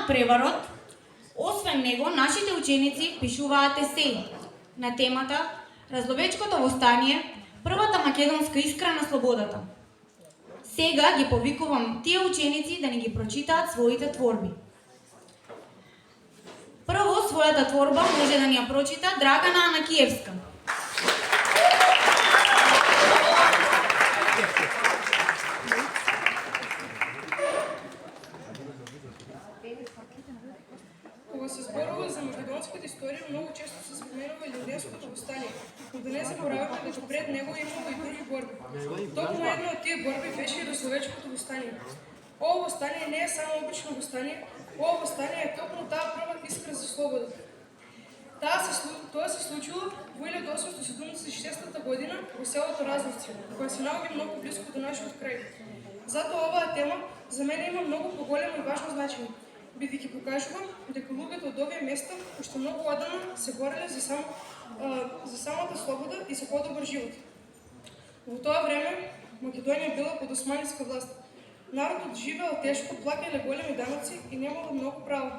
преварот, освен него, нашите ученици пишуваат есеи на темата Разловечкото востание, првата македонска искра на слободата. Сега ги повикувам тие ученици да ни ги прочитаат своите творби. Прво, својата творба може да ни ја прочита Драгана Анакиевска. Кога се зборува за македонската историја, многу често се споменува и Илинденското востание, но да не забораваме дека пред него имало и други борби. Токму една од тие борби беше и Разловечкото востание. Ова востание не е само обично востание, ова востание е токму таа прва искра за слобода. Тоа се случило во 1876 година во селото Разловци, која се наоѓа многу близко до нашиот крај. Затоа оваа тема за мене има многу поголемо и важно значење, бидејќи покажува дека луѓето од овие места уште многу одамна се бореле за самата слобода и за подобар живот. Во тоа време Македонија била под османска власт. Народот живеел тешко, плаќале големи даноци и немало многу право.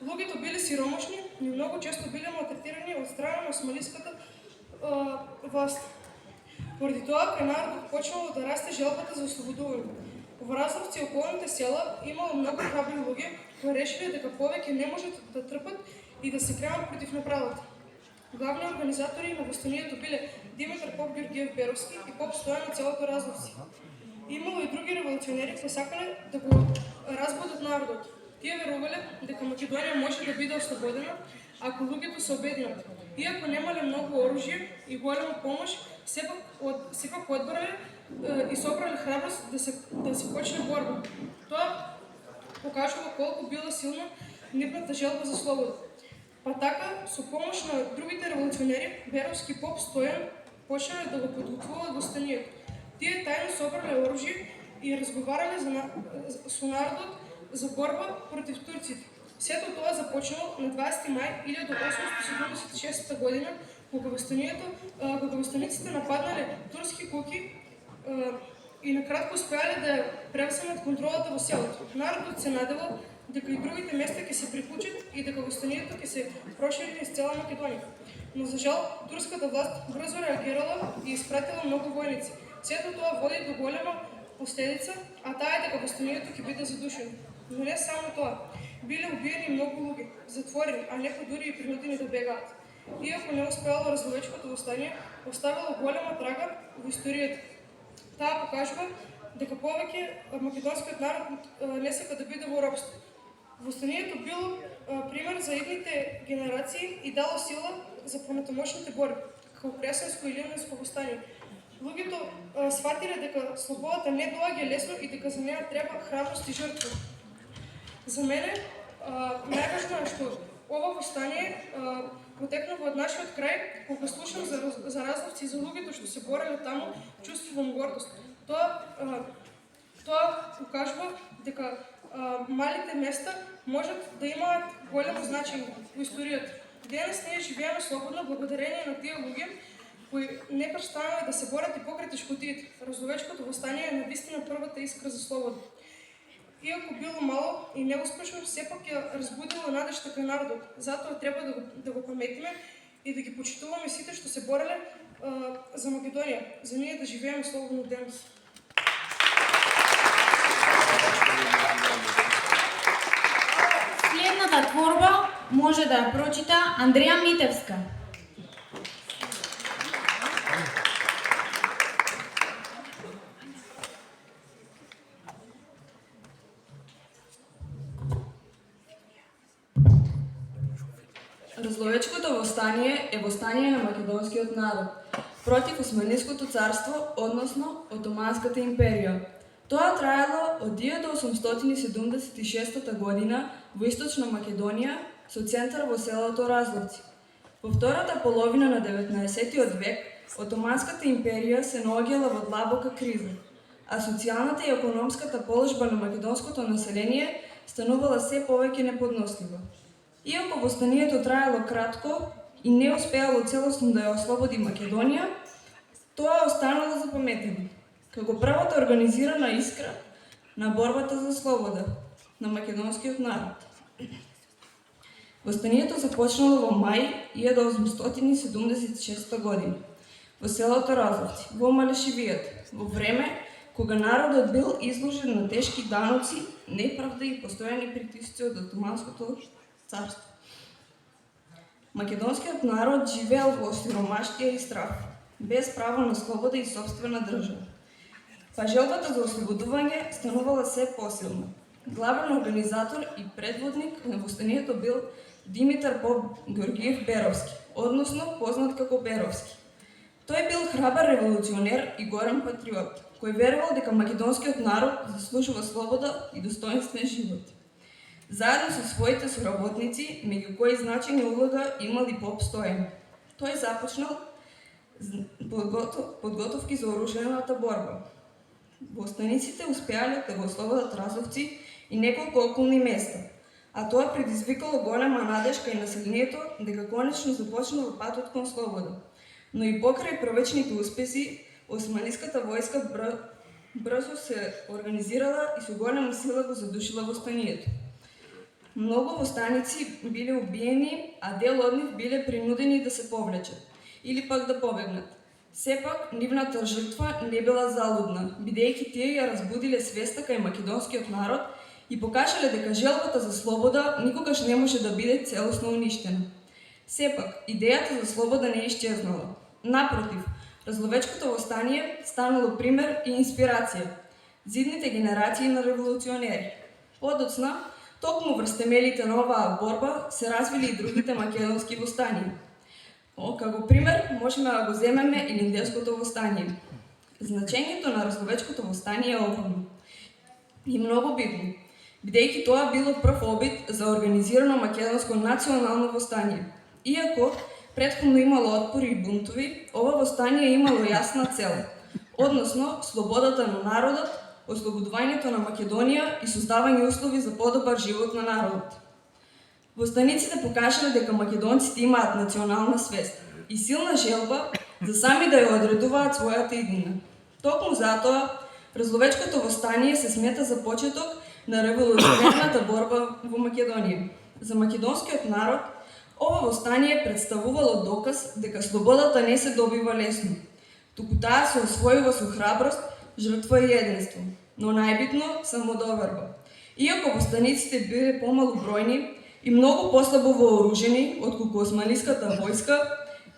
Луѓето биле сиромашни, но многу често биле малтретирани од страна на османската власт. Поради тоа кај народот почнало да расте желбата за ослободување. Во Разловци и околните села имало многу храбри луѓе кои решиле дека повеќе не можат да трпат и да се кренат против неправдата. Главни организатори на востанието биле Димитар Поп Георгиев Беровски и Поп Стојан од селото Разловци. Имало и други револуционери кои сакале да го разбудат народот. Тие верувале дека Македонија може да биде ослободена ако луѓето се обединат. Иако немале многу оружје и голема помош, сепак одбрале и собрале храброст да се почне борба. Тоа покажува колку била силна нивната желба за слобода. Па така, со помош на другите револуционери, Беровски Поп Стојан почнале да го подготвуваат востанието. Тие тајно собрале оружје и разговарале со народот за борба против турците. Сето тоа започнало на 20 мај 1876 година, кога востаниците нападнале турски куки и накратко успеале да превземат контролата во селото. Народот се надевал дека и другите места ќе се приклучат и дека востанието ќе се прошири из цела Македонија. Но за жал, турската власт брзо реагирала и испратила многу војници. Сето тоа води до голема последица, а таа е дека востанието ќе биде задушено. Но не само тоа. Биле убиени многу луѓе, затворени, а некои дури и принудени да бегаат. Иако не успеало Разловечкото востание, оставило голема трага во историјата. Таа покажува дека повеќе македонскиот народ не сака да биде во робство. Востанието било пример за идните генерации и дало сила за понатамошните борби, како Кресенско и Илинденско востание. Луѓето сфатиле дека слободата не доаѓа лесно и дека за неа треба храброст и жртва. За мене најважно е што ова востание потекнува од нашиот крај. Кога слушам за Разловци и за луѓето што се бореле таму, чувствувам гордост. Тоа покажува дека малите места можат да имаат големо значење во историјата. Денес ние живееме слободно благодарение на тие луѓе кои не престанале да се борат и покрај тешкотиите. Разловечкото востание е навистина првата искра за слобода. Иако било мало и неуспешно, сепак ја разбудило надежта кај народот. Затоа треба да го паметиме и да ги почитуваме сите што се бореле за Македонија, за ние да живееме слободно денес. Следната творба може да ја прочита Андреја Митевска. Разловечкото востание е востание на македонскиот народ против Османското царство, односно Отоманската империја. Тоа траело од 1876 година во источна Македонија со центар во селото Разловци. Во втората половина на 19 век Отоманската империја се наоѓала во длабока криза, а социјалната и економската положба на македонското население станувала се повеќе неподнослива. Иако востанието траело кратко и не успеало целосно да ја ослободи Македонија, тоа останало запаметено како првата организирана искра на борбата за слобода на македонскиот народ. Востанието започнало во мај 1876 година во селото Разловци, во Малешевијата, во време кога народот бил изложен на тешки даноци, неправда и постојани притисци од Отоманското царство. Македонскиот народ живеел во сиромаштија и страх, без право на слобода и сопствена држава. Па желбата за ослободување станувала се посилна. Главен организатор и предводник на востанието бил Димитар Поп Георгиев Беровски, односно познат како Беровски. Тој бил храбар револуционер и горен патриот, кој верувал дека македонскиот народ заслужува слобода и достоинствен живот. Заедно со своите соработници, меѓу кои значајна улога имал и Поп Стојан. Тој започнал подготовки за оружената борба. Востаниците успеале да го ослободат Разловци и неколку околни места, а тоа предизвикало голема надеж кај населението дека конечно започнува патот кон слобода. Но и покрај првечните успеси, османиската војска брзо се организирала и со голема сила го задушила востанието. Многу востаници биле убиени, а дел од нив биле принудени да се повлечат или пак да побегнат. Сепак, нивната жртва не била залудна, бидејќи тие ја разбудиле свеста кај македонскиот народ и покажале дека желбата за слобода никогаш не може да биде целосно уништена. Сепак, идејата за слобода не исчезнала. Напротив, Разловечкото востание станало пример и инспирација за идните генерации на револуционери. Подоцна, токму врз темелите на оваа борба се развили и другите македонски востанија. Како пример можеме да го земеме и Илинденското востание. Значењето на Разловечкото востание е огромно и многу битно, бидејќи тоа било прв обид за организирано македонско национално востание. Иако претходно имало отпори и бунтови, ова востание имало јасна цел, односно слободата на народот, ослободувањето на Македонија и создавање услови за подобар живот на народот. Востаниците покажале дека македонците имаат национална свест и силна желба за сами да ја одредуваат својата иднина. Токму затоа, Разловечкото востание се смета за почеток на револуционерната борба во Македонија. За македонскиот народ, ова востание представувало доказ дека слободата не се добива лесно, туку таа се освојува со храброст, жртва и единство, но најбитно самодоверба. Иако востаниците биле помалу бројни и многу послабо вооружени отколку османиската војска,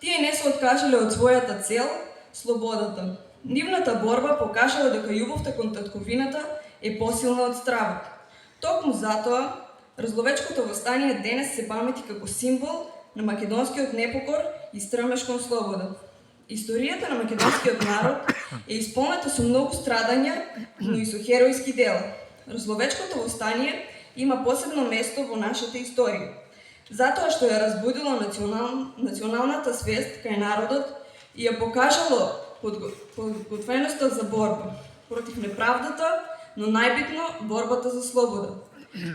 тие не се откажале од својата цел, слободата. Нивната борба покажала дека љубовта кон татковината е посилна од стравот. Токму затоа, Разловечкото востание денес се памети како символ на македонскиот непокор и стремеж кон слобода. Историјата на македонскиот народ е исполнета со многу страдања, но и со херојски дела. Разловечкото востание има посебно место во нашата историја, затоа што ја разбудило националната свест кај народот и ја покажало подготвеноста за борба против неправдата, но најбитно борбата за слобода.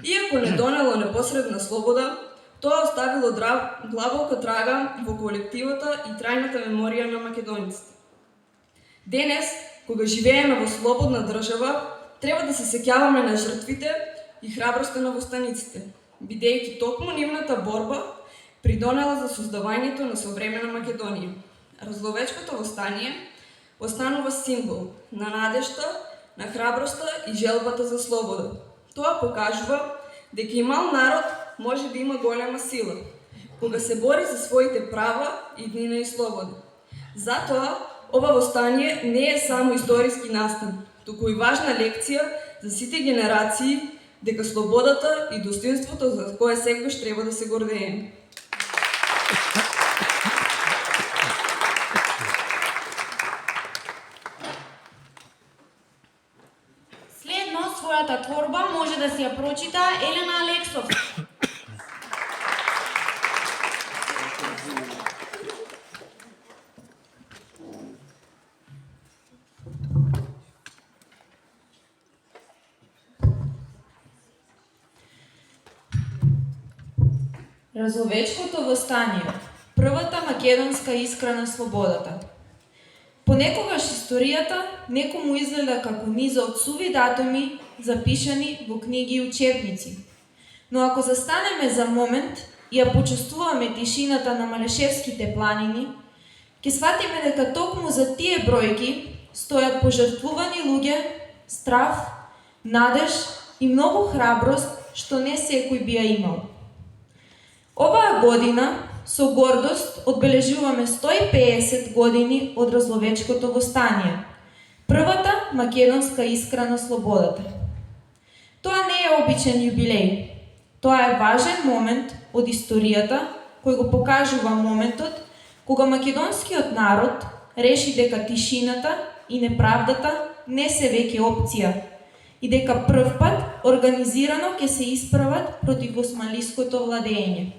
Иако не донело непосредна слобода, тоа оставило длабока трага во колективата и трајната меморија на македониците. Денес, кога живееме во слободна држава, треба да се сеќаваме на жртвите и храброста на востаниците, бидејќи токму нивната борба придонела за создавањето на современа Македонија. Разловечкото востание останува символ на надежта, на храброста и желбата за слобода. Тоа покажува дека и мал народ може да има голема сила, кога се бори за своите права, иднина и слобода. Затоа, ова востание не е само историски настан, туку и важна лекција за сите генерации дека слободата и достоинството за кое секогаш треба да се гордееме. Следно, својата творба може да си ја прочита Елена Алексов. Разловечкото востание. Првата македонска искра на слободата. Понекогаш историјата некому изгледа како низа од суви датуми запишани во книги и учебници. Но ако застанеме за момент и ја почувствуваме тишината на Малешевските планини, ќе сватиме дека токму за тие бројки стојат пожртвувани луѓе, страв, надеж и многу храброст што не секој би ја имал. Оваа година со гордост одбележуваме 150 години од Разловечкото востание, првата македонска искра на слободата. Тоа не е обичен јубилеј, тоа е важен момент од историјата кој го покажува моментот кога македонскиот народ реши дека тишината и неправдата не се веќе опција и дека првпат организирано ќе се исправат против османлиското владење.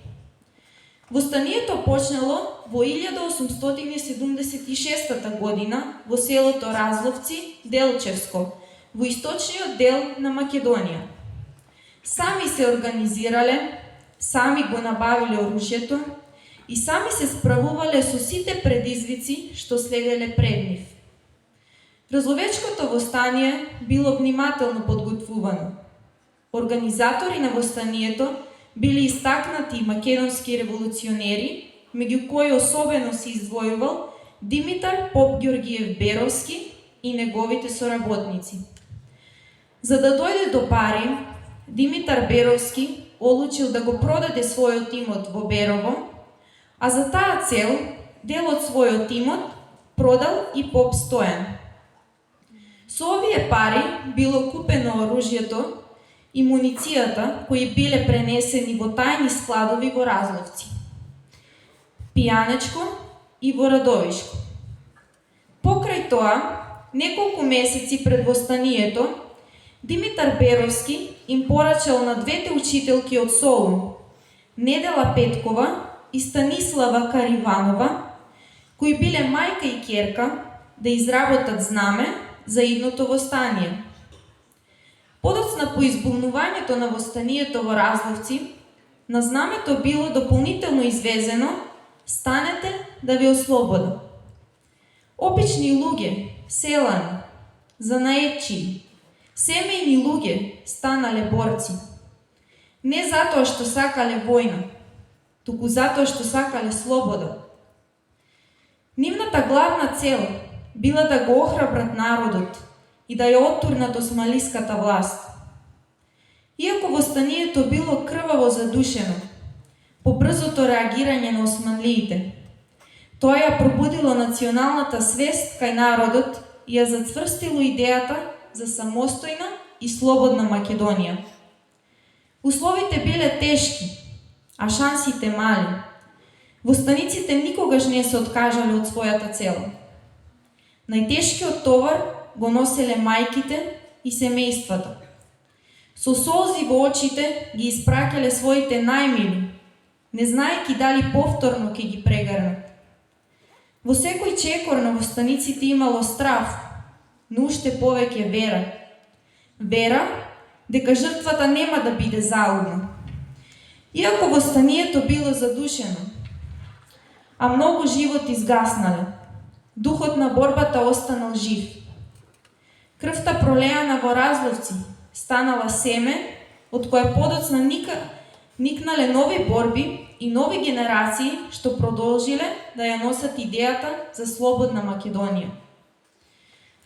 Востанието почнало во 1876 година во селото Разловци, Делчевско, во источниот дел на Македонија. Сами се организирале, сами го набавиле оружјето и сами се справувале со сите предизвици што следеле пред нив. Разловечкото востание било внимателно подготвувано. Организатори на востанието били истакнати македонски револуционери, меѓу кои особено се издвојувал Димитар Поп Ѓорѓиев Беровски и неговите соработници. За да дојде до пари, Димитар Беровски одлучил да го продаде својот имот во Берово, а за таа цел дел од својот имот продал и Поп Стојан. Со овие пари било купено оружјето и муницијата кои биле пренесени во тајни складови во Разловци, Пијанечко и во Радовишко. Покрај тоа, неколку месеци пред востанието, Димитар Беровски им порачал на двете учителки од Солун, Недела Петкова и Станислава Кариванова, кои биле мајка и ќерка, да изработат знаме за идното востание. Подоцна по избунувањето на востанието во Разловци, на знамето било дополнително извезено "Станете да ви ослободам". Обични луѓе, селани, занаетчии, семејни луѓе станале борци. Не затоа што сакале војна, туку затоа што сакале слобода. Нивната главна цел била да го охрабрат народот и да ја оттурнат османлиската власт. Иако востанието било крваво задушено по брзото реагирање на османлиите, тоа ја пробудило националната свест кај народот и ја зацврстило идејата за самостојна и слободна Македонија. Условите биле тешки, а шансите мали. Востаниците никогаш не се откажале од својата цел. Најтешкиот товар го носеле мајките и семејствата. Со солзи во очите ги испраќале своите најмили, не знаејќи дали повторно ќе ги прегарнат. Во секој чекор на востаниците имало страв, но уште повеќе вера. Вера дека жртвата нема да биде залудна. Иако востанието било задушено, а многу животи изгаснале, духот на борбата останал жив. Крвта пролеана во Разловци станала семе, од кое подоцна никнале нови борби и нови генерации што продолжиле да ја носат идејата за слободна Македонија.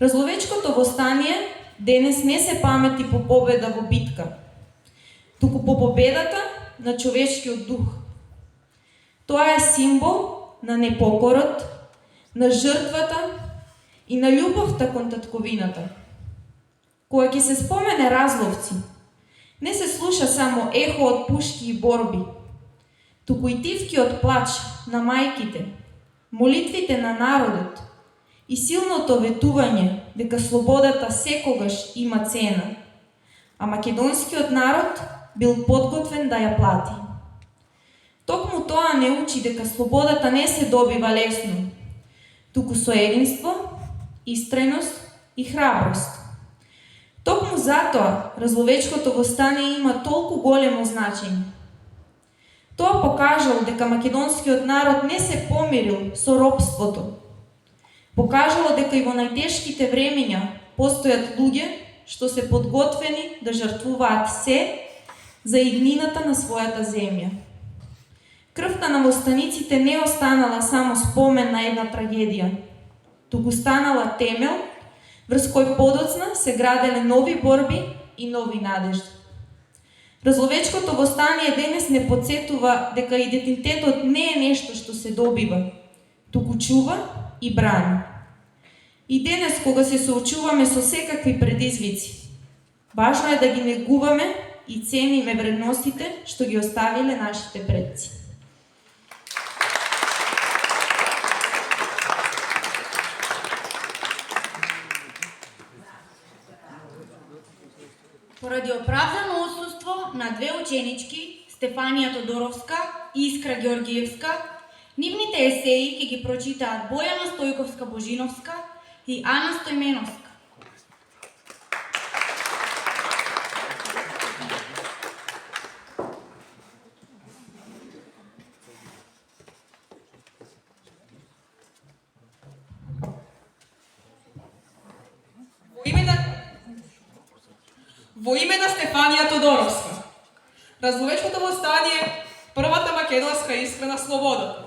Разловечкото востание денес не се памети по победа во битка, туку по победата на човечкиот дух. Тоа е символ на непокорот, на жртвата и на љубовта кон татковината. Кога ќе се спомене Разловци, не се слуша само ехо од пушки и борби, туку и тивкиот плач на мајките, молитвите на народот и силното ветување дека слободата секогаш има цена, а македонскиот народ бил подготвен да ја плати. Токму тоа не учи дека слободата не се добива лесно, туку со единство, истрајност и храброст. Токму затоа Разловечкото востание има толку големо значење. Тоа покажало дека македонскиот народ не се помирил со робството. Покажало дека и во најтешките времења постојат луѓе што се подготвени да жртвуваат се за иднината на својата земја. Крвта на востаниците не останала само спомен на една трагедија, туку станала темел врз кој подоцна се граделе нови борби и нови надежди. Разловечкото востание денес не подсетува дека идентитетот не е нешто што се добива, туку чува и брани. И денес, кога се соочуваме со секакви предизвици, важно е да ги негуваме и цениме вредностите што ги оставиле нашите предци. Поради оправдано отсуство на две ученички, Стефанија Тодоровска и Искра Георгиевска, нивните есеи ќе ги прочитаат Бојана Стојковска-Божиновска и Ана Стојменовска. Во име на Стефанија Тодоровска, Разловечкото востание, првата македонска искра на слободата.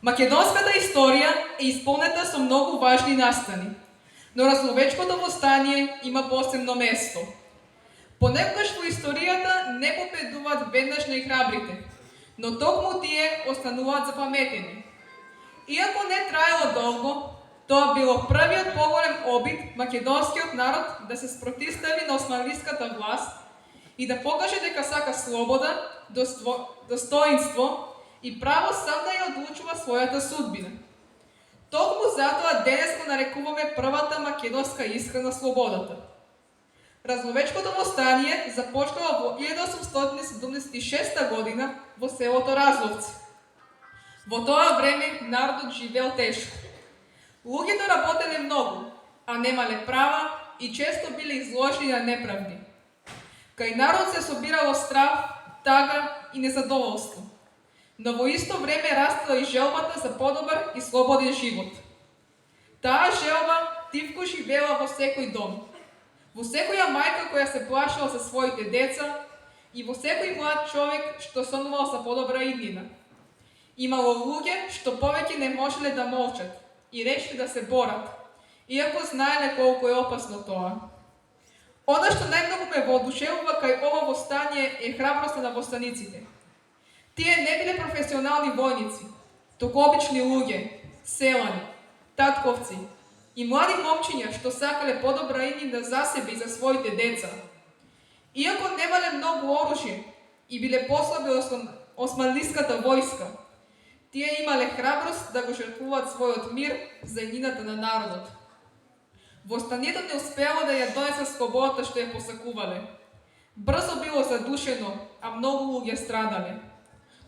Македонската историја е исполнета со многу важни настани, но Разловечкото востание има посебно место. Понекогаш во историјата не победуваат веднаш најхрабрите, но токму тие остануваат запаметени. Иако не траело долго, тоа било првиот поголем обид македонскиот народ да се спротивстави на османлиската власт и да покаже дека сака слобода, достоинство и право сам да ја одлучува својата судбина. Токму затоа денес го нарекуваме првата македонска искра на слободата. Разловечкото востание започнало во 1876 година во селото Разловци. Во тоа време народот живеел тешко. Луѓето работеле многу, а немале права и често биле изложени на неправди. Кај народ се собирало страв, тага и незадоволство. Но во исто време растела и желбата за подобар и слободен живот. Таа желба тивко живеела во секој дом, во секоја мајка која се плашала за своите деца и во секој млад човек што сонувал за подобра иднина. Имало луѓе што повеќе не можеле да молчат и решили да се борат, иако знаеле колку е опасно тоа. Она што најмногу ме воодушевува кај ова востание е храброста на востаниците. Тие не биле професионални војници, туку обични луѓе, селани, татковци и млади момчиња што сакале подобра иднина за себе и за своите деца. Иако немале многу оружје и биле послаби од османлиската војска, тие имале храброст да го жртвуваат својот мир за иднината на народот. Востанието не успеало да ја донесе слободата што ја посакувале. Брзо било задушено, а многу луѓе страдале.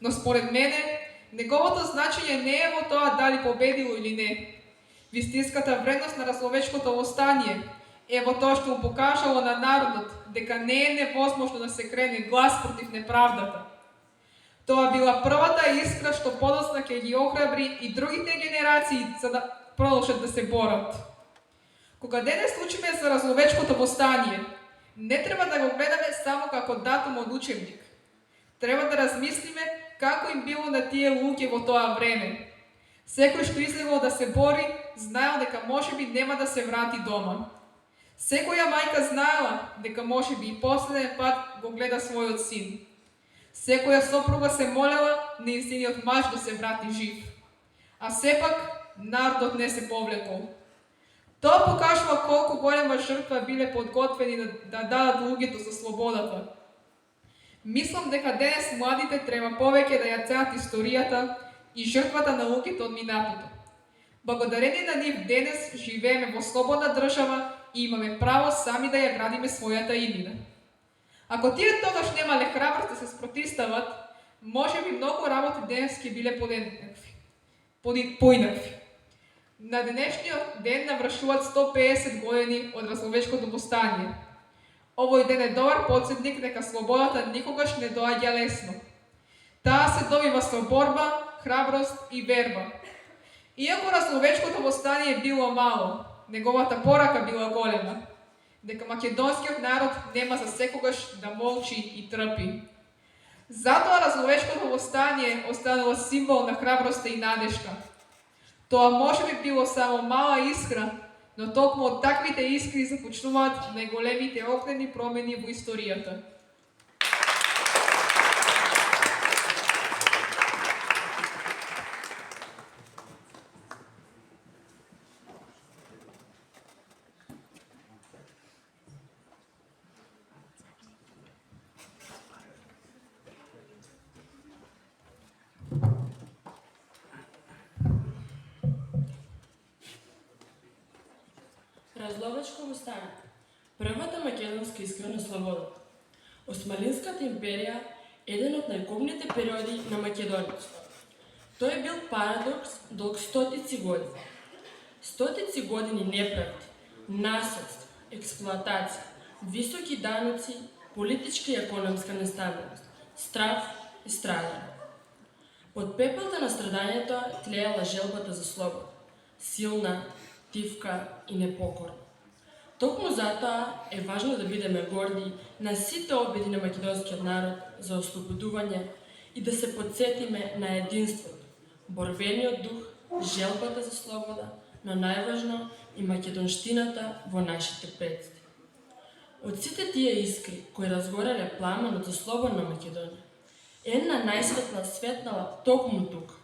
Но според мене, неговото значење не е во тоа дали победило или не. Вистинската вредност на Разловечкото востание е во тоа што му покажало на народот дека не е невозможно да се крене глас против неправдата. Тоа била првата искра што подоцна ќе ги охрабри и другите генерации за да продолжат да се борат. Кога денес учиме за Разловечкото востание, не треба да го гледаме само како датум од учебник. Треба да размислиме како им било на тие луѓе во тоа време. Секој што излегол да се бори, знаел дека можеби нема да се врати дома. Секоја мајка знаела дека можеби и последен пат го гледа својот син. Секоја сопруга се молела нејзиниот маж да се врати жив. А сепак народот не се повлекол. Тоа покажува колку голема жртва биле подготвени да дадат луѓето за слободата. Мислам дека денес младите треба повеќе да ја ценат историјата и жртвата на луѓето од минатото. Благодарение на нив денес живееме во слободна држава и имаме право сами да ја градиме својата иднина. Ако тие тогаш немале храброст да се спротивстават, можеби многу работи денес ќе биле поинакви. На денешниот ден навршуваат 150 години од Разловечкото востание. Овој ден е добар потсетник дека слободата никогаш не доаѓа лесно. Таа се добива со борба, храброст и верба. Иако Разловечкото востание било мало, неговата порака била голема, дека македонскиот народ нема за секогаш да молчи и трпи. Затоа разловечкото востание останало символ на храброста и надежта. Тоа можеби било само мала искра, но токму од таквите искри започнуваат најголемите огнени промени во историјата. Разловечко востание. Првата македонска искра на слободата. Османлиската империја е еден од најкобните периоди на Македонија. Тој бил парадокс долг стотици години. Стотици години неправди, насилство, експлоатација, високи даноци, политичка и економска нестабилност, страв и страдање. Под пепелта на страдањето тлеела желбата за слобода, силна, тивка и непокорна. Токму затоа е важно да бидеме горди на сите обиди на македонскиот народ за ослободување и да се подсетиме на единството, борбениот дух, желбата за слобода, но најважно и македонштината во нашите предци. Од сите тие искри кои разгореле пламенот за слободна Македонија, една најсветла светнала токму тука,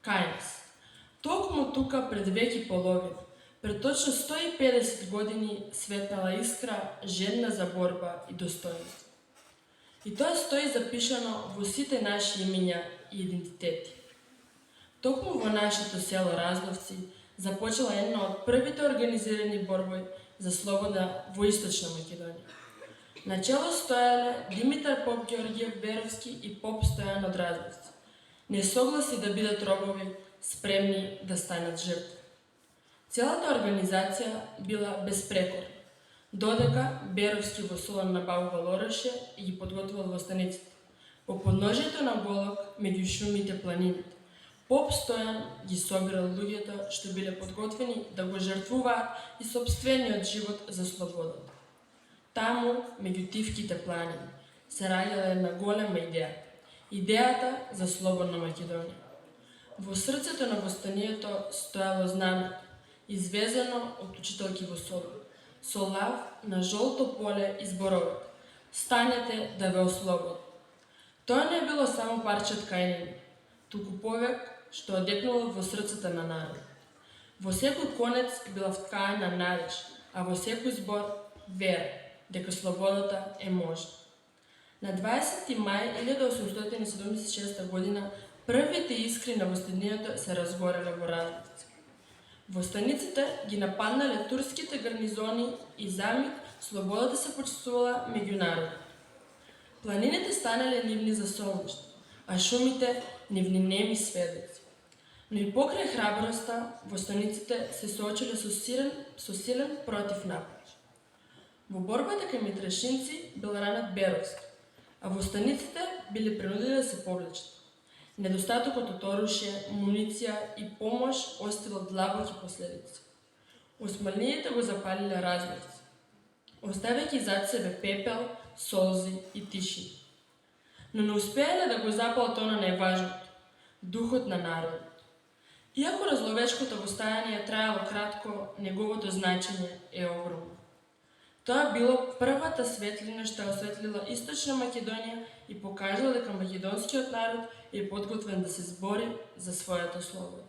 кај нас. Токму тука пред век и половина, пред точно 150 години светнала искра, жедна за борба и достоинство. И тоа стои запишано во сите наши имиња и идентитети. Токму во нашето село Разловци започела една од првите организирани борби за слобода во Источна Македонија. Начело стоеле Димитар Поп Георгиев Беровски и Поп Стојан од Разловци. Не согласи да бидат робови, спремни да станат жртви. Целата организација била безпрекорна, додека Беровски во село набавувал оръжје и ги подготвувал востаниците. По подножието на Голок, меѓу шумите планините, Поп Стојан ги собирал луѓето што биле подготвени да го жртвуваат и сопствениот живот за слободата. Таму, меѓу тивките планини, се раѓала една голема идеја. Идејата за слободна Македонија. Во срцето на востанието стоело знамето, извезено од учителки во Солун, со лав на жолто поле и зборовот: "Станете да ве ослободам." Тоа не било само парче ткајнина, туку повек што одекнало во срцата на народ. Во секој конец била вткаена надеж, а во секој збор вера дека слободата е можна. На 20. мај 1876 година првите искри на востанието се разгореле во Разловци. Востаниците ги нападнале турските гарнизони и за миг слободата се почувствувала меѓу народот. Планините станале нивни засолништа, а шумите нивни неми сведоци. Но и покрај храброста, востаниците се соочиле со силен против напад. Во борбата кај Митрашинци бил ранат Беровски, а востаниците били принудени да се повлечат. Недостатокот од оружје, муниција и помош оставил длабоки последици. Османиите го запалиле Разловци, оставајќи зад себе пепел, солзи и тишина. Но не успеале да го запалат она најважното – духот на народот. Иако разловечкото востање траело кратко, неговото значење е огромно. Тоа било првата светлина што осветлила Источна Македонија и покажала дека македонскиот народ е подготвен да се збори за својата слобода.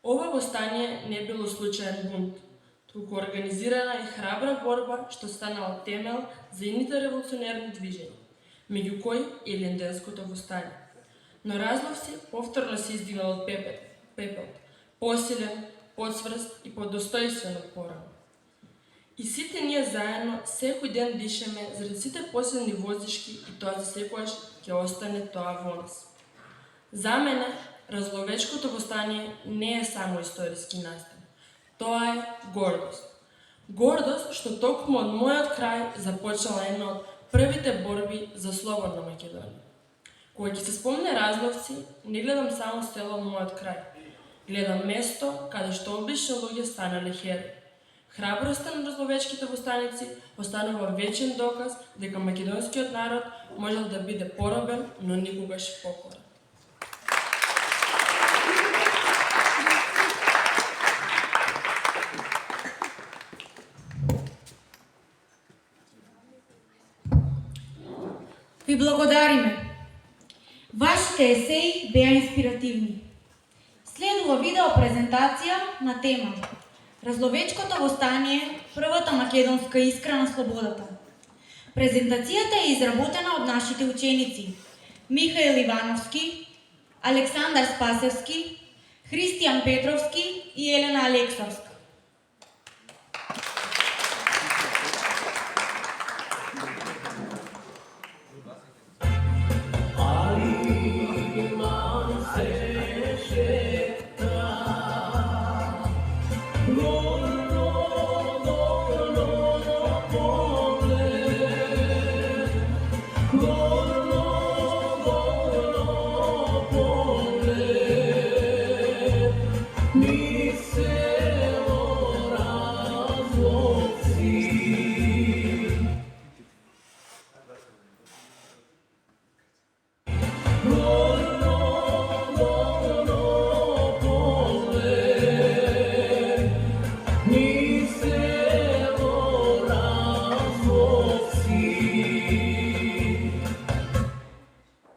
Ова востание не било случаен бунт, туку организирана и храбра борба што станала темел за ините револуционерни движења, меѓу кои и Линденското востание. Но Разловци повторно се издигнал од пепел, посилен, подсврст и подостојствен од порано. И сите ние заедно секој ден дишеме заради сите посилни воздишки и тоа за секојаш ќе остане тоа во нас. За мене, разловечкото востание не е само историски настан. Тоа е гордост. Гордост што токму од мојот крај започнала една од првите борби за слободна Македонија. Кога ќе се спомне Разловци, не гледам само село од мојот крај. Гледам место каде што обични луѓе станале херои, Храброста на разловечките востаници останува вечен доказ дека македонскиот народ можел да биде поробен, но никогаш покорен. Ви благодариме. Вашите есеи беа инспиративни. Следува видео презентација на тема Разловечкото востание, првата македонска искра на слободата. Презентацијата е изработена од нашите ученици Михаил Ивановски, Александар Спасевски, Христијан Петровски и Елена Алексовска.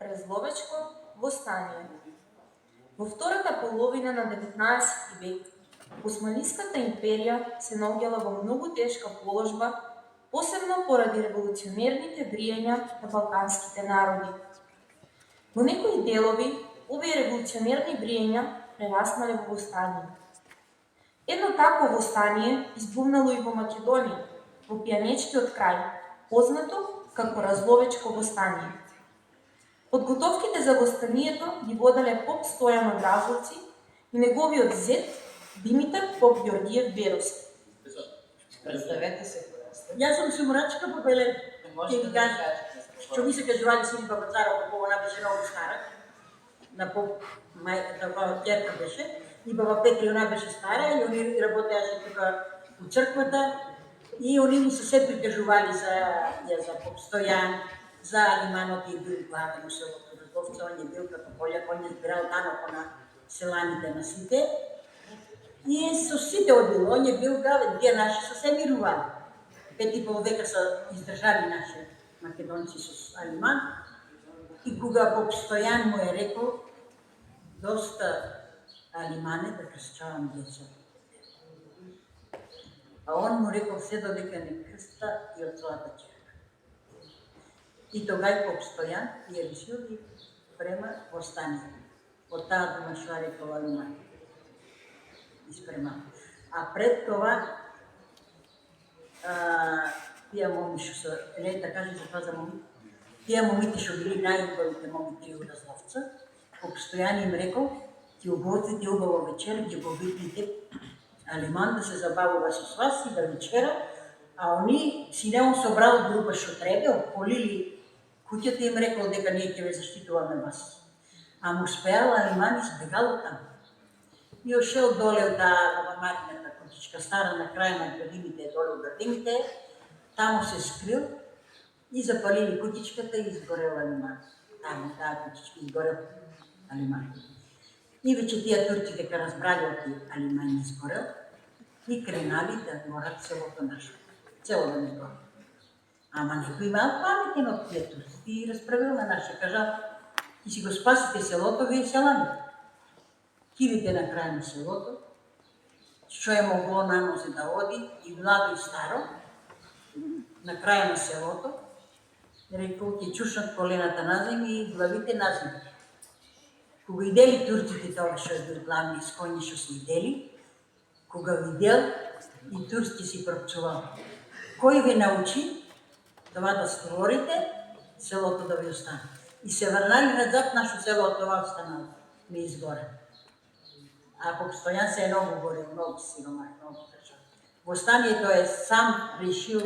Разловечко востание. Во втората половина на 19 век, Османската империја се наоѓала во многу тешка положба, посебно поради револуционерните вријања на балканските народи. Во некои делови, овие револуционерни вријања прераснале во востание. Едно такво востание избувнало и во Македонија, во Пијанечкиот крај, познато како Разловечко востание. Подготовките за востанието ги водале поп Стојан од Разловци и неговиот зет Димитар поп Ѓорѓиев Беровски. Представете се. Јас сум сумрачка по Белен. Може да кажете. Што ми се кажували сини баба Цара, по она беше многу стара. На поп мајката, баба ќерка беше. И баба Петри, она беше стара и они работеаше тука у црквата. И они ми се се прикажували за поп Стојан, за Алиманот и бил главен у селото Разловца, он е бил како пољак, он е збирал данок на селаните на сите. И со сите одбил, он е бил главен, тие наши со се мирували. 5,5 века се издржали наши македонци со Алиман. И кога поп Стојан му е рекол, доста Алимане да крстчавам деца. А он му рекол се додека не крста и од својата ќерка. И тогај поп Стојан ја решил да спрема востание. Од таа дума што рекол Алиман. Испрема. А пред това тие моми што се, не да кажем за това за моми, тие момите што били најубавите момите од Разловца, поп Стојан им рекол, ќе уготвите убаво вечер, ќе го викнете Алиман да се забавува со вас и да вечера, а они си не он собрал група што треба, ополили куќата им рекол дека ние ќе ве заштитуваме вас. А му спеал Алиман и збегал таму. И ошел доле од таа Марината кутичка стара на крај на градините, доле од градините, таму се скрил и запалили кутичката и изгорел Алиман. Таму таа кутичка изгорел Алиман. И веќе тие турци дека разбрали оти Алиман изгорел и кренали да морат селото наше. Цело да не горел. Ама некој имал паметен од тие турци и расправил на наше, кажал, и си го спасите селото, вие селаните. Кидите на крај на селото, што е могло нанозе да оди, и младо и старо, на крај на селото, рекол, ќе чушнат колената назем и главите назем. Кога идели турците тоа што е бил главни с коњи што се идели, кога видел и турски си пропчувал. Кој ви научи това да створите, селото да ви остане. И се врнали назад, нашо село това останало, не изгоре. А поп Стојан се е многу горел, многу сиромах, многу држав. Востанието е сам решил,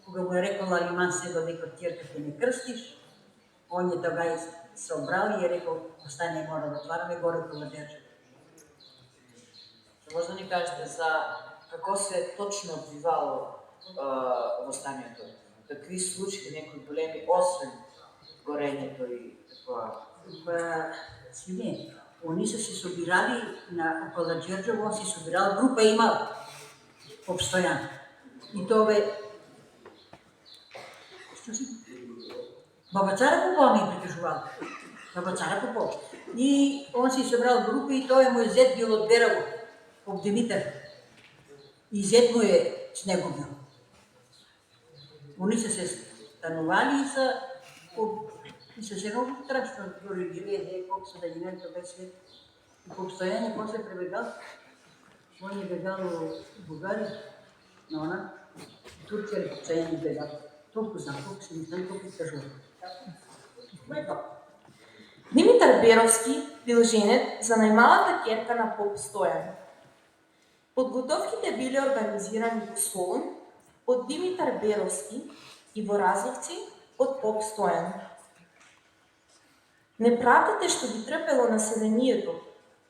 кога му е рекол Алиман се додека ќерка ќе не крстиш, он е тога се обрал и е рекол, остане мора да отвараме горе кога држава. Може да ни кажете за Како се точно одвивало восстанието? Какви случаи, некои големи, освен горењето и такова? Сине, они се собирали на около Ѓерѓово, он се собирал, група имал обстојан. И тоа бе... Што си? Баба Цара Попова ми прикажувал. Баба Цара Попова. И он си собрал група и тој мој зет бил од Бераво, поп Димитар. И зет му е с него бил. Они се станували и се много страшно дори гиле, колко се дадинето беше и по обстојање, после пребегал. Он е бегал во Бугарија, на она, Турција по обстојање бегал. Толку знам, толку се мислам, толку кажувам. Димитар Беровски бил женет за најмалата ќерка на поп Стојан. Подготовките биле организирани во Солун од Димитар Беровски и во Разловци од поп Стојан. Неправдите што ги трпело населението,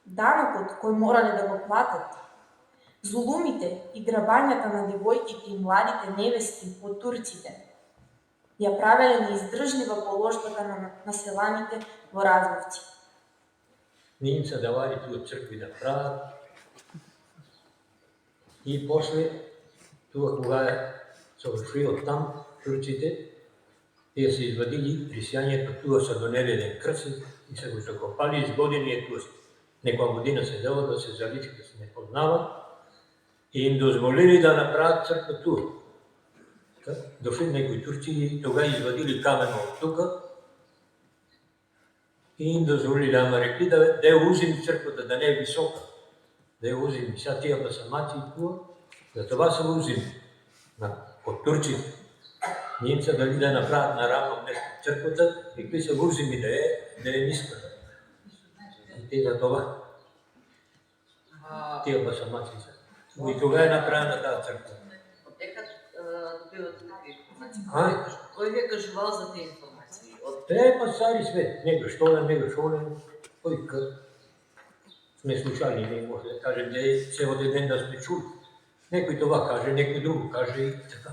данокот кој морале да го платат, зулумите и грабањата на девојките и младите невести од турците, ја правеле неиздржлива положбата на населаните во Разловци. Не им се давали туа цркви да прават. И после, туа кога се дошли од там, турците, тие се извадили христијањето, туа се донели еден крст и се го закопали, изгодени е туа. Некоја година се дело да се заличи, да се не познава, и им дозволили да направат црква туа. Дошли некои турци и тога извадили камено од тука и им дозволили, ама рекли да ја узими црквата, да не е висока, да ја узими. Сега тие басамаци и туа, за това се узими од турците. Не им се дали да направат на равно место црквата, рекли се узими да е ниска. И те за това. Тие басамаци се. И тога е направена таа црква. Дека добивате такви информации? Кој ви е кажувал за тие информации? Те па цари свет, него штолен, кој сме слушали, не може да кажем, де цел ден да сме чули. Некој това каже, некој друго каже и така.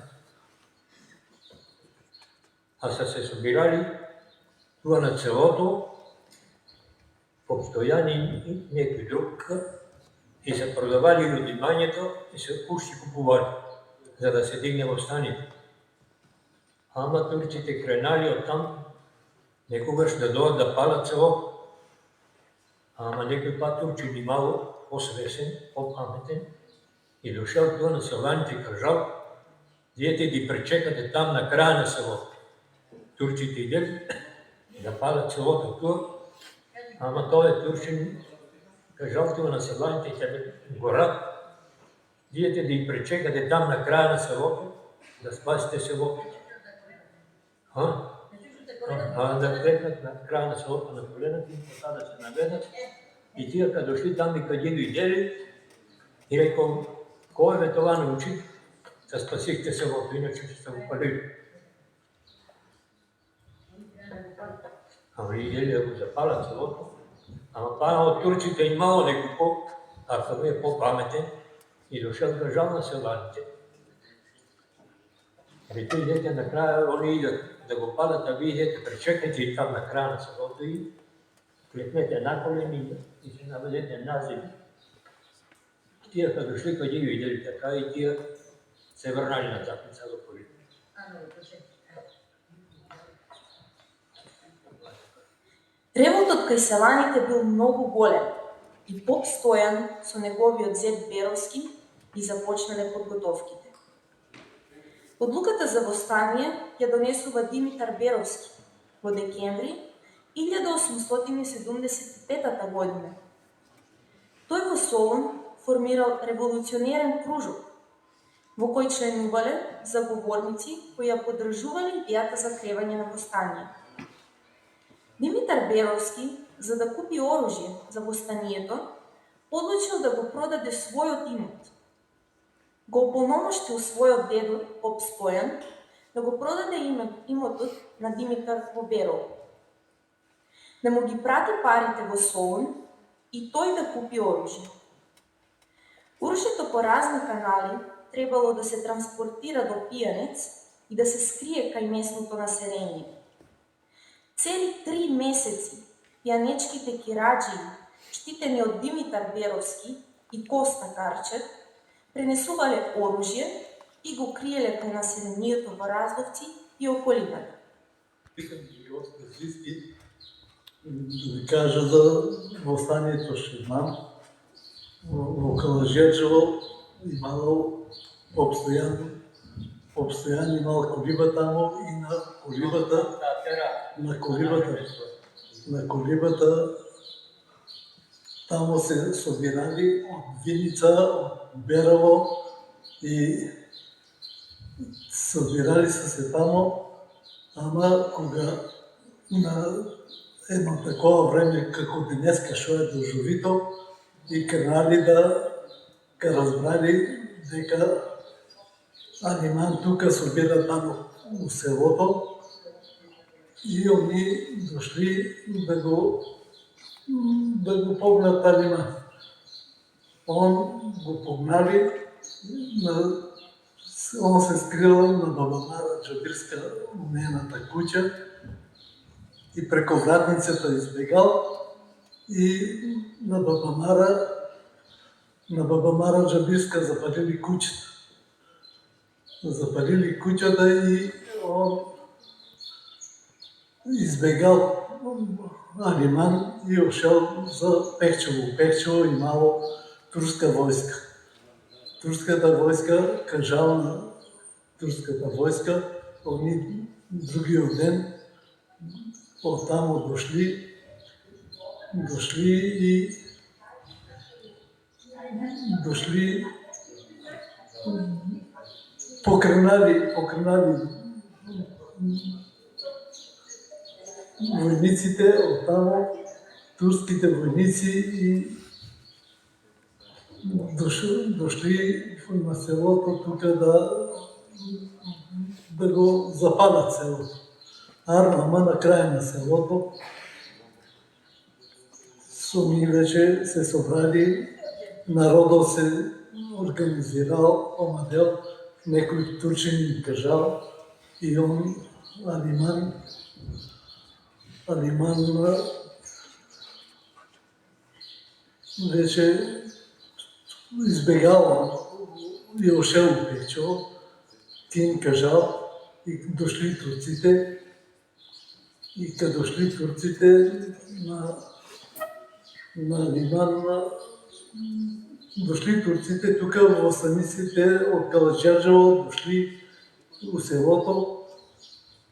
А са се собирали туа на целото, обстојани и некој друг, и се продавали людимањето и се ушти купували, за да се дигне восстанието. Ама турците кренали од там, некогаш да дојдат да палат селото. Ама некој пат турчин имало посвесен, попаметен, и дошел туа на селаните и кажал, диете ги пречекате там на краја на селото. Турците идели да палат селото туа, ама тој турчин кажал туа на селаните ќе горат, диете да ги пречекате там на краја на селото, да спасите селото. Да крекнат на краја на селото на колената и потаа да се наведат. И тие кога дошли там и кога ги видели, и рекол, кој ве това научи, да спасихте селото, иначе ќе се го палили. Ама идели да го запалат селото, ама пана од турците имало некој ако е по-паметен, и дошел кажал на селаните. Рече, идете на краја, они идат да го палат, а вие идете, пречекайте и там на краја на селото и клепнете на колени и се наведете назад. Тие кога дошли, кога ги видели така, и тие се врнали на запница до полите. Револтот кај селаните бил многу голем и поп Стојан со неговиот зет Беровски и започнале подготовките. Одлуката за востание ја донесува Димитар Беровски во декември 1875 година. Тој во Солун формирал револуционерен кружок, во кој членувале заговорници кои ја поддржувале идејата за кревање на востание. Димитар Беровски, за да купи оружје за востанието, одлучил да го продаде својот имот. Го ополномоштил својот дедо поп Стојан да го продаде имотот на Димитар во Берово, да му ги прати парите во Солун и тој да купи оружје. Оружјето по разни канали требало да се транспортира до Пијанец и да се скрие кај местното население. Цели 3 месеци пијанечките кираџии, штитени од Димитар Беровски и Коста Карчев, пренесувале оружје и го криеле кај населението во Разловци и околината. Искам да ви кажа за восстанието Шевман. Во Калаџерџево имало обстојан имал колиба тамо и на колибата тамо се собирали од Виница, од Берово и собирали се тамо, ама кога на едно такова време како денеска што е доживито и кренали да разбрали дека Алиман тука собира тамо у селото и они дошли да го погнат Алиман. Он го погнали, он се скрил на Баба Мара Џабирска, нејната куќа, и преко вратницата избегал и на Баба Мара Џабирска запалили куќата. Запалили куќата и он избегал Алиман и ошел за Пехчево. Пехчево имало турска војска. Турската војска кажала на турската војска, они другиот ден од тамо дошли покренали војниците од тамо, турските војници и дошли на селото тука да го запалат селото. Ама на крај на селото суми веќе се собрали, народот се организирал, омадел, некој турчин им кажал и он Алиман веќе избегал и ошел у Пехчево, ти им кажал и дошли турците. И кога дошли турците на Алиман, дошли турците тука во станиците од Калаџерџево, дошли у селото,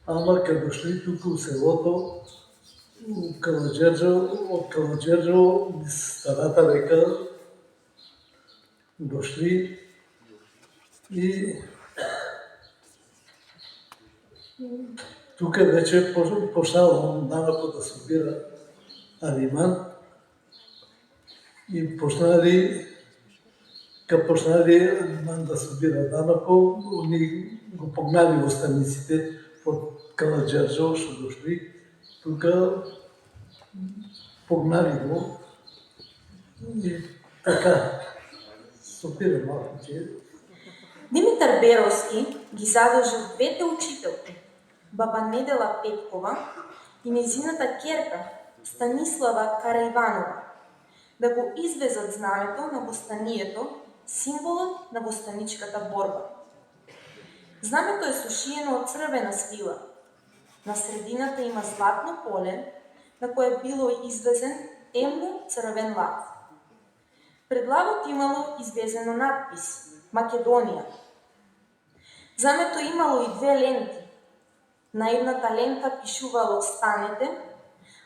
ама кога дошли тука у селото, од Калаџерџево, старата река, дошли и тука веќе почнал данокот да собира Алиман и почнали Алиман да собира данокот, они го погнали во станиците од Калаџерџево што дошли, тука погнали го и така собира малку. Димитар Беровски ги задолжил двете учителки, баба Недела Петкова и незината керка Станислава Караиванова, да го извезат знамето на востанието, символот на востаничката борба. Знамето е сушиено од црвена свила. На средината има златно поле, на кое било извезен темно црвен лав. Пред лавот имало извезено надпис Македонија. Знамето имало и две ленти. На едната лента пишувало "Станете",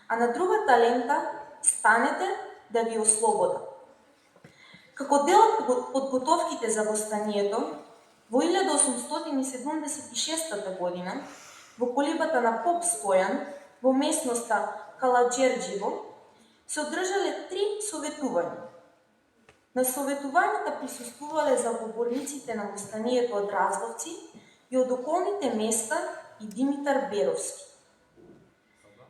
а на другата лента "Станете да ви ослобода". Како дел од подготовките за востанието, во 1876 година, во колибата на поп Стојан, во местноста Калаџерџево, се одржале 3 советувања. На советувањата присуствувале заговорниците на востанието од Разловци и од околните места и Димитар Беровски.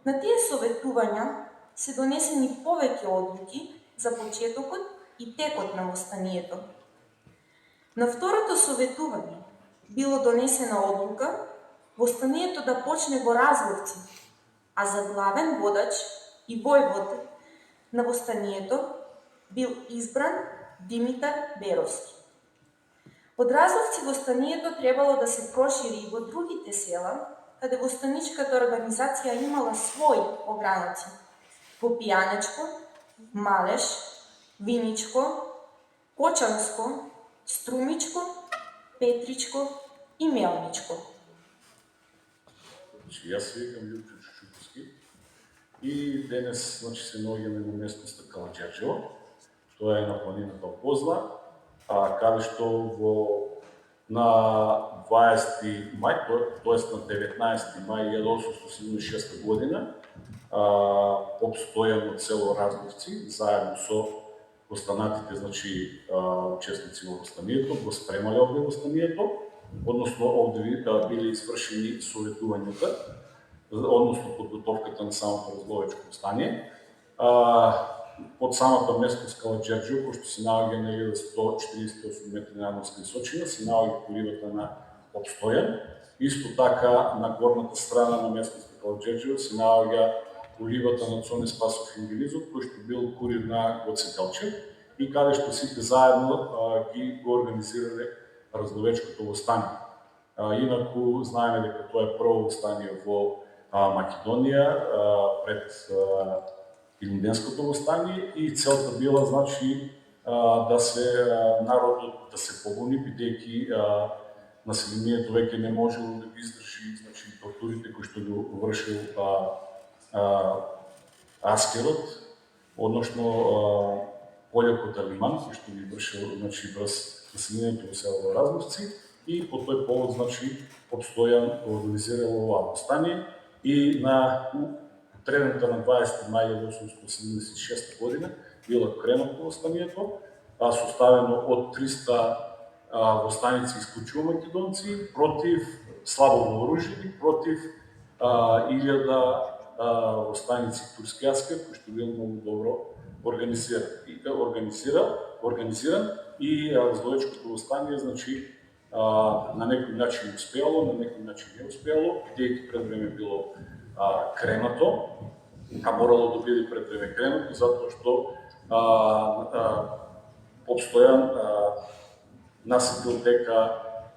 На тие советувања се донесени повеќе одлуки за почетокот и текот на востанието. На второто советување било донесена одлука востанието да почне во Разловци, а за главен водач и војвод на востанието бил избран Димитар Беровски. Од Разловци востанието требало да се прошири и во другите села, каде востаничката организација имала свои огранаци: во Пијанечко, Малеш, Виничко, Кочанско, Струмичко, Петричко и Мелничко. Јас се викам Јурчо Чучуковски и денес се наоѓаме на местноста Калаџерџево. Тоа е на планината Опозна, каде што на 20 мај, тоест на 19 мај 1876 година, обстојано село Разловци, заедно со останатите, учесници во востанието, го спремале овде востанието, односно овде биле извршени советувањата, односно подготовката на самото Разловечко востание. Под самата местност Калаџерџево, кој што се наоѓа на 1148 метри надморска височина, се наоѓа коливата на Обстојан. Исто така на горната страна на местноста Калаџерџево се наоѓа коливата на Цоне Спасов Ингелизов, кој што бил курир на Гоце Делчев и каде што сите заедно го организирале Разловечкото востание. Инаку знаеме дека тоа е прво востание во Македонија пред Илинденското востание и целта била да се народот да се побуни, бидејќи населението веќе не можело да ги издржи тортурите кои што го вршил Аскерот, односно Пољакот Алиман, кој што ги вршил врз населението во село Разловци и по тој повод Обстојан организирал ова востание и на утрената на 20 мај 1876 година било кренато востанието, составено од 300 востаници исклучиво македонци против слабо вооружени, против 1000 востаници турски аскер, кој што бил многу добро организиран и Разловечкото востание на некој начин успеало, на некој начин не успеало, бидејќи пред време било кренато, морало да биде пред време кренато, затоа што Обстојан насетил дека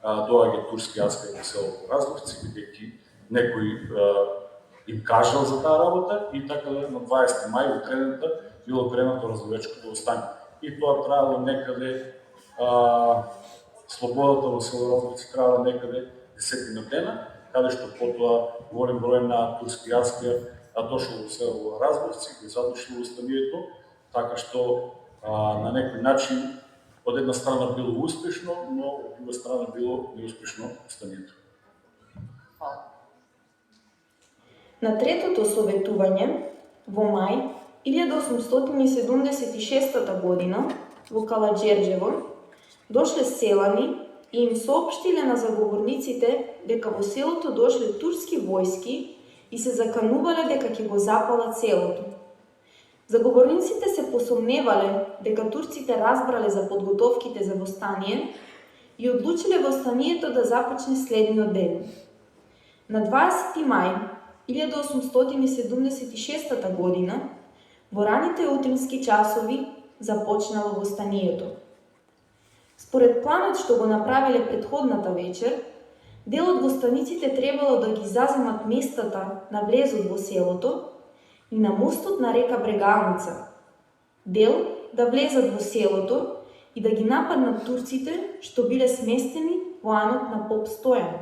доаѓа турски аскер во селото Разловци, бидејќи некој им кажал за таа работа и така на 20 мај утрената било кренато Разловечкото востание. И тоа траело некаде слободата во село Разловци трае некаде 10 дена, каде што потоа голем број на турски аскер дошол во село Разловци, го задушил востанието, така што на некој начин од една страна било успешно, но од друга страна било неуспешно востанието. На третото советување во мај 1876 година во Калаџерџево дошле селани и им соопштиле на заговорниците дека во селото дошле турски војски и се заканувале дека ќе го запалат селото. Заговорниците се посомневале дека турците разбрале за подготовките за востание и одлучиле востанието да започне следниот ден. На 20 мај 1876 година во раните утрински часови започнало востанието. Според планот што го направиле претходната вечер, дел од востаниците требало да ги заземат местата на влезот во селото и на мостот на река Брегалница. Дел да влезат во селото и да ги нападнат турците што биле сместени во анот на поп Стојан.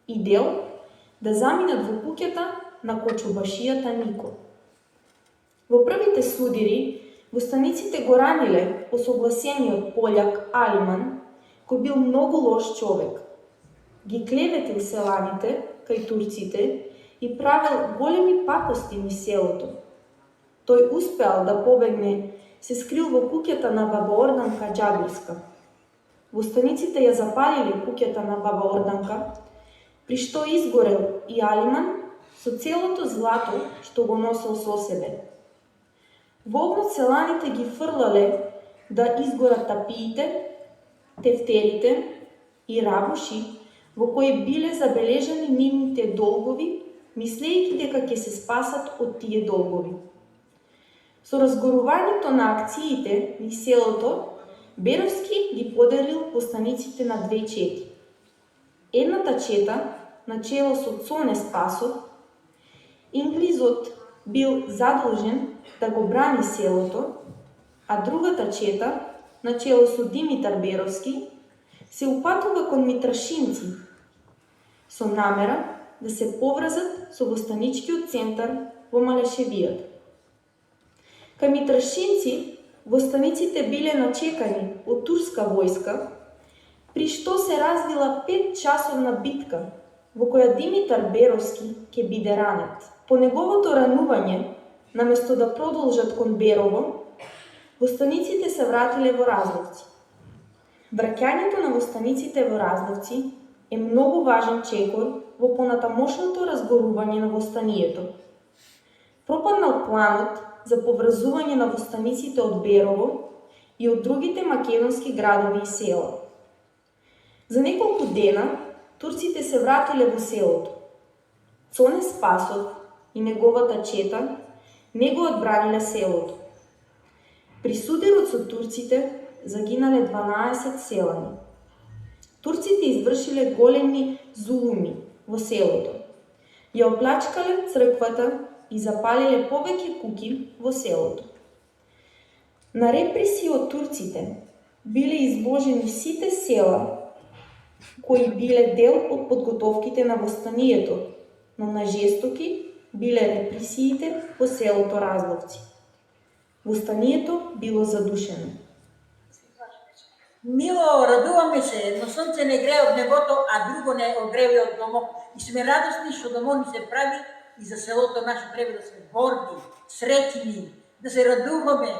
И дел да заминат во куќата на кочубашијата Нико. Во првите судири, востаниците го раниле по согласениот пољак Алиман, кој бил многу лош човек. Ги клеветил селаните кај турците и правил големи пакости низ селото. Тој успеал да побегне, се скрил во куќата на баба Орданка Џабирска. Востаниците ја запалиле куќата на баба Орданка, при што изгорел и Алиман со целото злато што го носел со себе. Во огнот селаните ги фрлале да изгорат тапиите, тефтерите и рабуши во кои биле забележани нивните долгови, мислејќи дека ќе се спасат од тие долгови. Со разгорувањето на акциите низ селото, Беровски ги поделил постаниците на две чети. Едната чета, начело со Цоне Спасов, Инглизот бил задолжен да го брани селото, а другата чета, начело со Димитар Беровски, се упатува кон Митрашинци, со намера да се поврзат со востаничкиот центар во Малешевијата. Кај Митрашинци, востаниците биле начекани од турска војска, при што се развила 5-часовна битка, во која Димитар Беровски ќе биде ранет. По неговото ранување, наместо да продолжат кон Берово, востаниците се вратиле во Разловци. Враќањето на востаниците во Разловци е многу важен чекор во понатамошното разгорување на востанието. Пропаднал планот за поврзување на востаниците од Берово и од другите македонски градови и села. За неколку дена турците се вратиле во селото. Цоне Спасов и неговата чета не го одбраниле селото. При сударот со турците загинале 12 селани. Турците извршиле големи зулуми во селото. Ја оплачкале црквата и запалиле повеќе куќи во селото. На репресии од турците биле изложени сите села кои биле дел од подготовките на востанието, но најжестоки биле репресиите во селото Разловци. Востанието било задушено. Мило, радуваме се, едно сонце не грее од небото, а друго не огрева од домо. И сме радосни што домо ни се прави и за селото наше треба да сме горди, среќни, да се радуваме.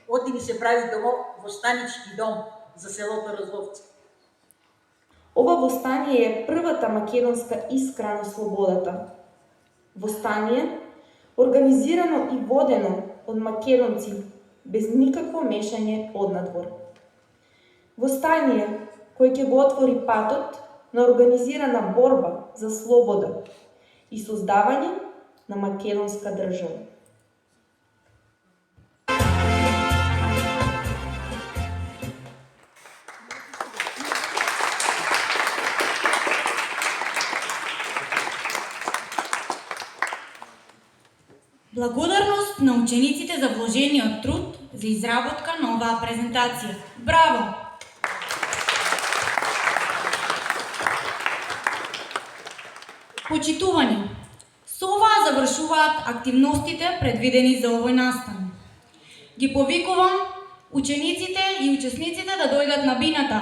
Оти ни се прави домо, востанички дом за селото Разловци. Ова востание е првата македонска искра на слободата. Востание, организирано и водено од македонци, без никакво мешање однадвор. Востание, кој ќе го отвори патот на организирана борба за слобода и создавање на македонска држава. Благодарност на учениците за вложениот труд за изработка на оваа презентација. Браво! Почитувани, со оваа завршуваат активностите предвидени за овој настан. Ги повикувам учениците и учесниците да дојдат на бината.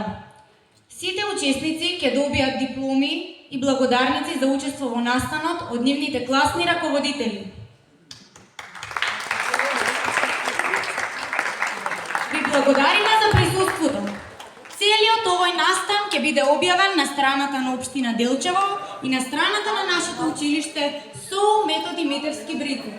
Сите учесници ќе добијат дипломи и благодарници за учество во настанот од нивните класни раководители. Ви благодариме за присуството. Целиот овој настан ќе биде објавен на страната на Општина Делчево и на страната на нашето училиште со Методи Митевски Брици.